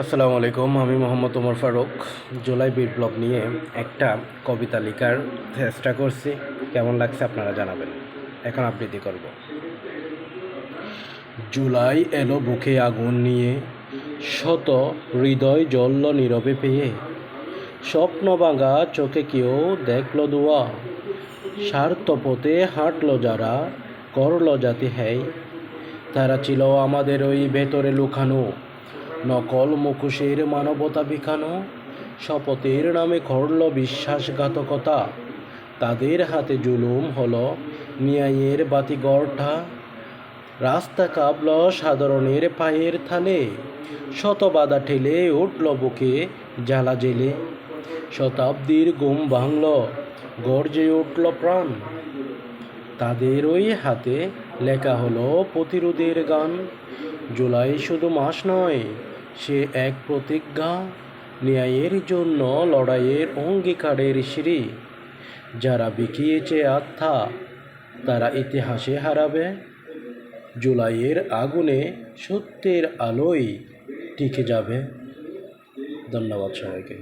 আসসালামু আলাইকুম। আমি মোহাম্মদ ওমর ফারুক। জুলাই বিপ্লব নিয়ে একটা কবিতা লেখার চেষ্টা করছি। কেমন লাগছে আপনারা জানাবেন। এখন আবৃত্তি করব। জুলাই এলো বুকে আগুন নিয়ে, শত হৃদয় জ্বলল নীরবে পেয়ে, স্বপ্ন ভাঙা চোখে কেউ দেখল দুয়া, স্বার্থপথে হাঁটল যারা, করল জাতি হ্যায়, তারা ছিল আমাদের ওই ভেতরে লুকানো, নকল মুখোশের মানবতা বিখানো, শপথের নামে করল বিশ্বাসঘাতকতা, তাদের হাতে জুলুম হলো ন্যায়ের বাতি গড়টা, রাস্তা কাঁপল সাধারণের পায়ের থালে, শত বাধা ঠেলে উঠল বুকে জ্বালা জেলে, শতাব্দীর ঘুম ভাঙল, গর্জে উঠল প্রাণ, তাদের ওই হাতে লেখা হলো প্রতিরোধের গান। জুলাই শুধু মাস নয়, সে এক প্রতিজ্ঞা, ন্যায়ের জন্য লড়াইয়ের অঙ্গীকারের সিঁড়ি, যারা বিকিয়েছে আত্মা তারা ইতিহাসে হারাবে, জুলাইয়ের আগুনে সত্যের আলোয় টিকে যাবে। ধন্যবাদ সবাইকে।